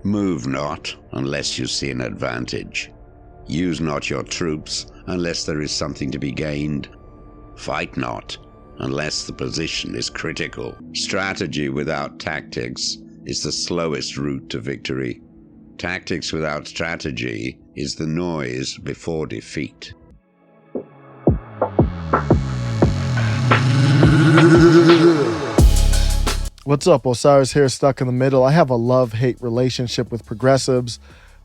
Move not unless you see an advantage. Use not your troops unless there is something to be gained. Fight not unless the position is critical. Strategy without tactics is the slowest route to victory. Tactics without strategy is the noise before defeat. What's up? Osiris here, stuck in the middle. I have a love-hate relationship with progressives.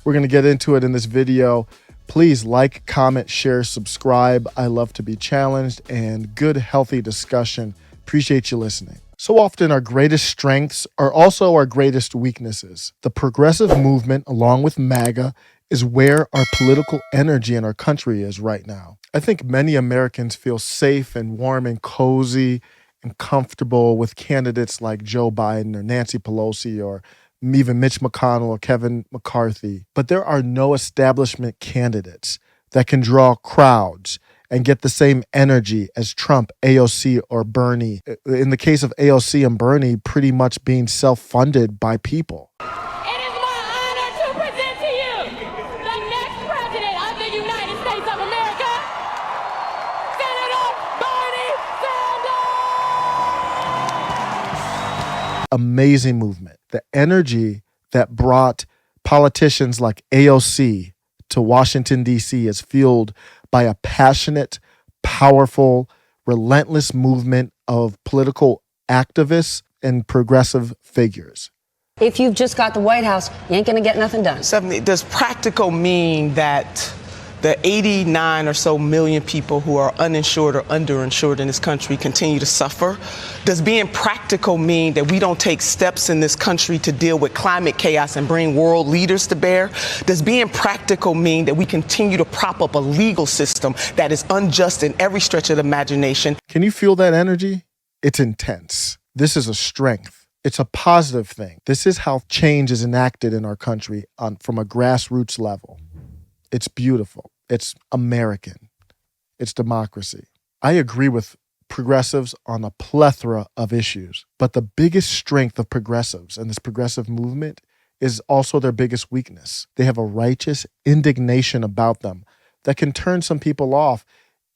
We're going to get into it in this video. Please like, comment, share, subscribe. I love to be challenged and good, healthy discussion. Appreciate you listening. So often our greatest strengths are also our greatest weaknesses. The progressive movement, along with MAGA, is where our political energy in our country is right now. I think many Americans feel safe and warm and cozy and comfortable with candidates like Joe Biden or Nancy Pelosi or even Mitch McConnell or Kevin McCarthy. But there are no establishment candidates that can draw crowds and get the same energy as Trump, AOC, or Bernie. In the case of AOC and Bernie, pretty much being self-funded by people. It is my honor to present to you the next president of the United States of America, Senator Bernie Sanders. Amazing movement. The energy that brought politicians like AOC to Washington, D.C. is fueled by a passionate, powerful, relentless movement of political activists and progressive figures. If you've just got the White House, you ain't gonna get nothing done. Does practical mean that the 89 or so million people who are uninsured or underinsured in this country continue to suffer? Does being practical mean that we don't take steps in this country to deal with climate chaos and bring world leaders to bear? Does being practical mean that we continue to prop up a legal system that is unjust in every stretch of the imagination? Can you feel that energy? It's intense. This is a strength. It's a positive thing. This is how change is enacted in our country from a grassroots level. It's beautiful. It's American. It's democracy. I agree with progressives on a plethora of issues, but the biggest strength of progressives and this progressive movement is also their biggest weakness. They have a righteous indignation about them that can turn some people off,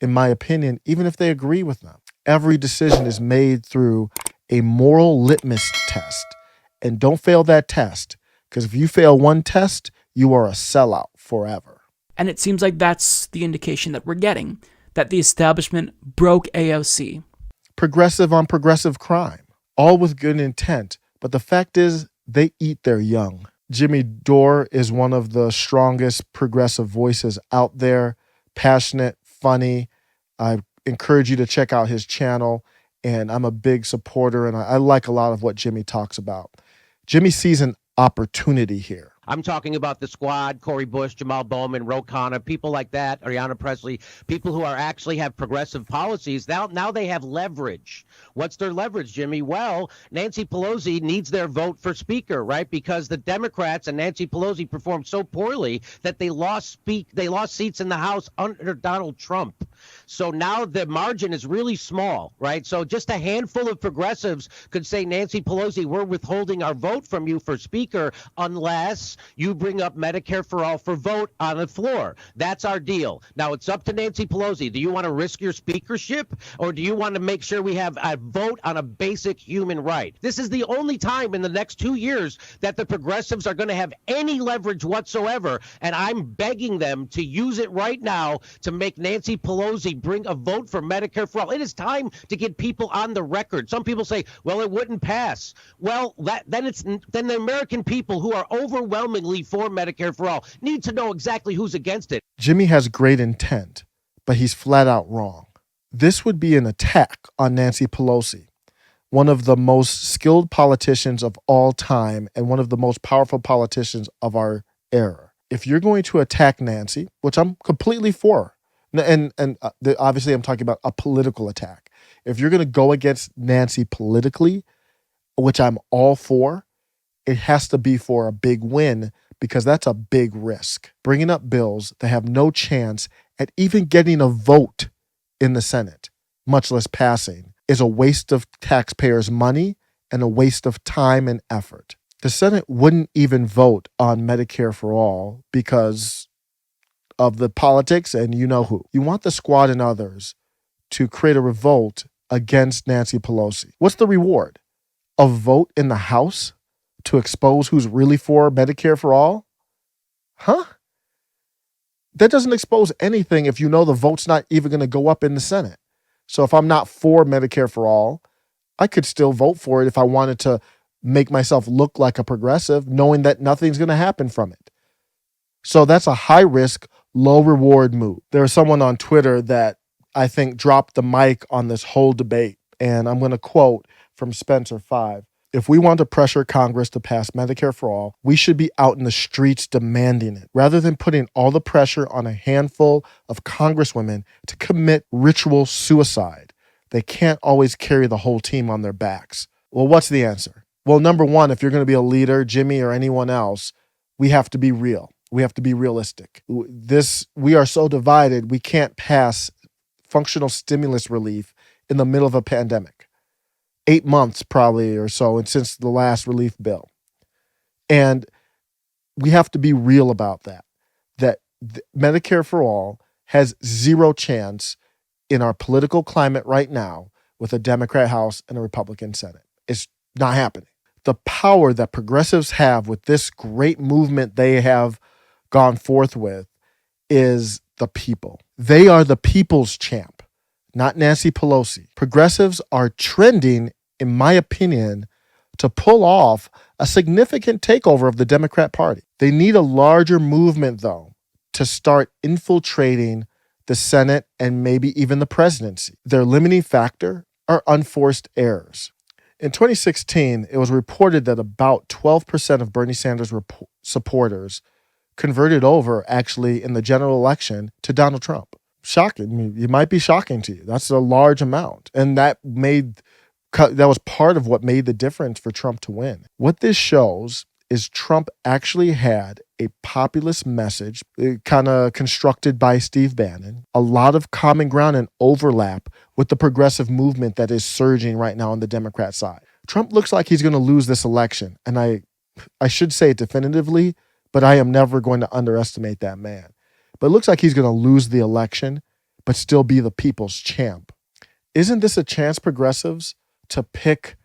in my opinion, even if they agree with them. Every decision is made through a moral litmus test, and don't fail that test, because if you fail one test, you are a sellout forever. And it seems like that's the indication that we're getting, that the establishment broke AOC. Progressive on progressive crime, all with good intent. But the fact is, they eat their young. Jimmy Dore is one of the strongest progressive voices out there, passionate, funny. I encourage you to check out his channel, and I'm a big supporter, and I like a lot of what Jimmy talks about. Jimmy sees an opportunity here. I'm talking about the squad, Cori Bush, Jamal Bowman, Ro Khanna, people like that, Ayanna Pressley, people who are actually have progressive policies. Now they have leverage. What's their leverage, Jimmy? Well, Nancy Pelosi needs their vote for speaker, right? Because the Democrats and Nancy Pelosi performed so poorly that they lost seats in the House under Donald Trump. So now the margin is really small, right? So just a handful of progressives could say, Nancy Pelosi, we're withholding our vote from you for speaker unless you bring up Medicare for all for vote on the floor. That's our deal. Now it's up to Nancy Pelosi. Do you want to risk your speakership, or do you want to make sure we have a vote on a basic human right? This is the only time in the next 2 years that the progressives are going to have any leverage whatsoever, and I'm begging them to use it right now to make Nancy Pelosi bring a vote for Medicare for all. It is time to get people on the record. Some people say, well, it wouldn't pass. Well, then the American people who are overwhelmingly for Medicare for all need to know exactly who's against it. Jimmy has great intent, but he's flat out wrong. This would be an attack on Nancy Pelosi, one of the most skilled politicians of all time and one of the most powerful politicians of our era. If you're going to attack Nancy, which I'm completely for, and obviously I'm talking about a political attack. If you're going to go against Nancy politically, which I'm all for, it has to be for a big win, because that's a big risk. Bringing up bills that have no chance at even getting a vote in the Senate, much less passing, is a waste of taxpayers' money and a waste of time and effort. The Senate wouldn't even vote on Medicare for all because of the politics and you know who. You want the Squad and others to create a revolt against Nancy Pelosi. What's the reward? A vote in the House to expose who's really for Medicare for all? Huh? That doesn't expose anything if you know the vote's not even going to go up in the Senate. So if I'm not for Medicare for all, I could still vote for it if I wanted to make myself look like a progressive, knowing that nothing's going to happen from it. So that's a high risk, low reward move. There was someone on Twitter that I think dropped the mic on this whole debate. And I'm going to quote from Spencer 5. If we want to pressure Congress to pass Medicare for all, we should be out in the streets demanding it, rather than putting all the pressure on a handful of congresswomen to commit ritual suicide. They can't always carry the whole team on their backs. Well, what's the answer? Well, number one, if you're going to be a leader, Jimmy or anyone else, we have to be real. We have to be realistic. We are so divided, we can't pass functional stimulus relief in the middle of a pandemic. 8 months probably or so, and since the last relief bill. And we have to be real about that. Medicare for all has zero chance in our political climate right now with a Democrat House and a Republican Senate. It's not happening. The power that progressives have with this great movement they have gone forth with is the people. They are the people's champ, not Nancy Pelosi. Progressives are trending, in my opinion, to pull off a significant takeover of the Democrat Party. They need a larger movement, though, to start infiltrating the Senate and maybe even the presidency. Their limiting factor are unforced errors. In 2016, it was reported that about 12% of Bernie Sanders' supporters converted over, actually, in the general election to Donald Trump. Shocking. I mean, it might be shocking to you. That's a large amount. And that was part of what made the difference for Trump to win. What this shows is Trump actually had a populist message, kind of constructed by Steve Bannon, a lot of common ground and overlap with the progressive movement that is surging right now on the Democrat side. Trump looks like he's going to lose this election. And I should say it definitively, but I am never going to underestimate that man. But it looks like he's going to lose the election, but still be the people's champ. Isn't this a chance, progressives, to pick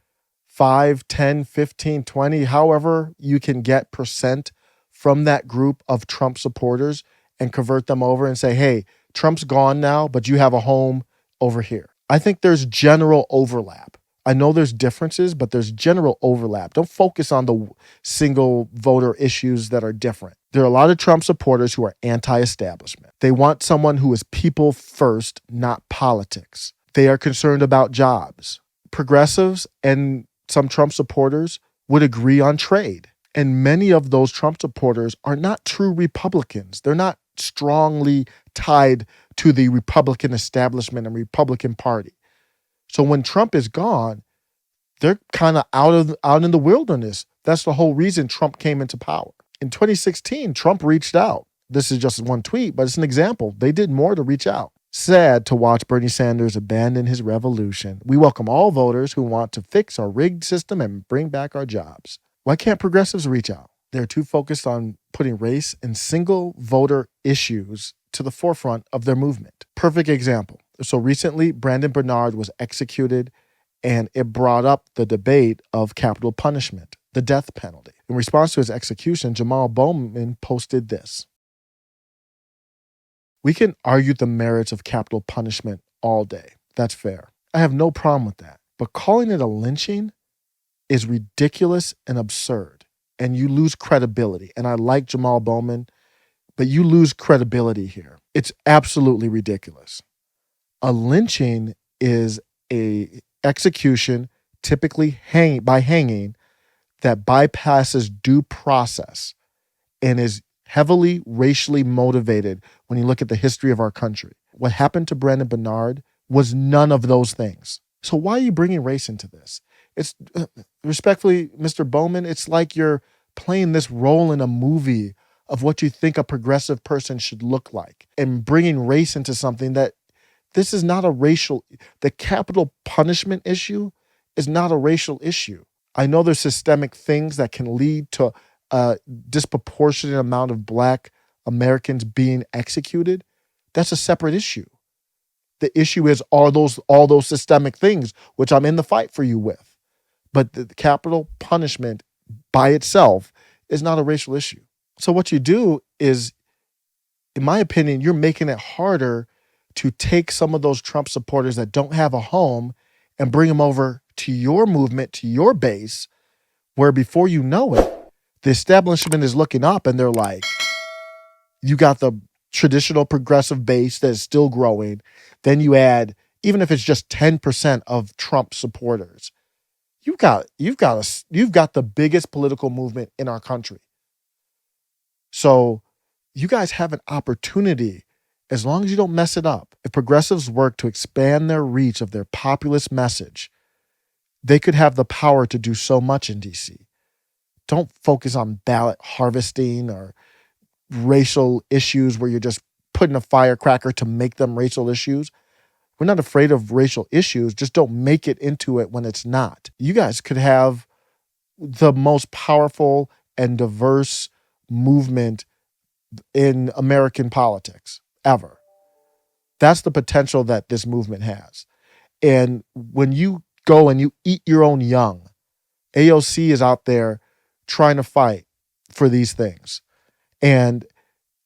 5, 10, 15, 20, however you can get percent from that group of Trump supporters and convert them over and say, hey, Trump's gone now, but you have a home over here. I think there's general overlap. I know there's differences, but there's general overlap. Don't focus on the single voter issues that are different. There are a lot of Trump supporters who are anti-establishment. They want someone who is people first, not politics. They are concerned about jobs. Progressives and some Trump supporters would agree on trade. And many of those Trump supporters are not true Republicans. They're not strongly tied to the Republican establishment and Republican Party. So when Trump is gone, they're kind of out in the wilderness. That's the whole reason Trump came into power. In 2016, Trump reached out. This is just one tweet, but it's an example. They did more to reach out. Sad to watch Bernie Sanders abandon his revolution. We welcome all voters who want to fix our rigged system and bring back our jobs. Why can't progressives reach out? They're too focused on putting race and single voter issues to the forefront of their movement. Perfect example. So recently, Brandon Bernard was executed, and it brought up the debate of capital punishment, the death penalty. In response to his execution, Jamal Bowman posted this. We can argue the merits of capital punishment all day. That's fair. I have no problem with that. But calling it a lynching is ridiculous and absurd. And you lose credibility. And I like Jamal Bowman, but you lose credibility here. It's absolutely ridiculous. A lynching is a execution, typically by hanging, that bypasses due process and is heavily racially motivated when you look at the history of our country. What happened to Brandon Bernard was none of those things. So why are you bringing race into this? It's respectfully, Mr. Bowman, it's like you're playing this role in a movie of what you think a progressive person should look like and bringing race into something that this is not a racial, the capital punishment issue is not a racial issue. I know there's systemic things that can lead to a disproportionate amount of Black Americans being executed. That's a separate issue. The issue is all those systemic things, which I'm in the fight for you with. But the capital punishment by itself is not a racial issue. So what you do is, in my opinion, you're making it harder to take some of those Trump supporters that don't have a home and bring them over to your movement, to your base, where before you know it, the establishment is looking up and they're like, you got the traditional progressive base that is still growing. Then you add, even if it's just 10% of Trump supporters, you've got the biggest political movement in our country. So you guys have an opportunity, as long as you don't mess it up. If progressives work to expand their reach of their populist message, they could have the power to do so much in DC. Don't focus on ballot harvesting or racial issues where you're just putting a firecracker to make them racial issues. We're not afraid of racial issues. Just don't make it into it when it's not. You guys could have the most powerful and diverse movement in American politics ever. That's the potential that this movement has. And when you go and you eat your own young, AOC is out there trying to fight for these things. And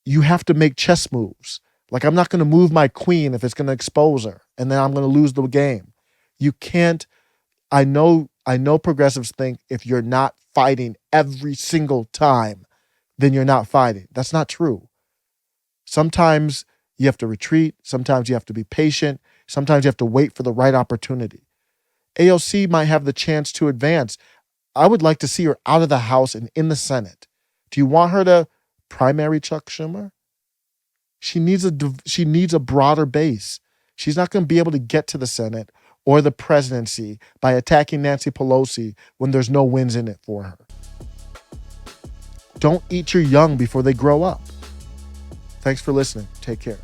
you have to make chess moves. Like, I'm not going to move my queen if it's going to expose her, and then I'm going to lose the game. You can't. I know progressives think if you're not fighting every single time, then you're not fighting. That's not true. Sometimes you have to retreat. Sometimes you have to be patient. Sometimes you have to wait for the right opportunity. AOC might have the chance to advance. I would like to see her out of the House and in the Senate. Do you want her to primary Chuck Schumer? She needs a broader base. She's not going to be able to get to the Senate or the presidency by attacking Nancy Pelosi when there's no wins in it for her. Don't eat your young before they grow up. Thanks for listening. Take care.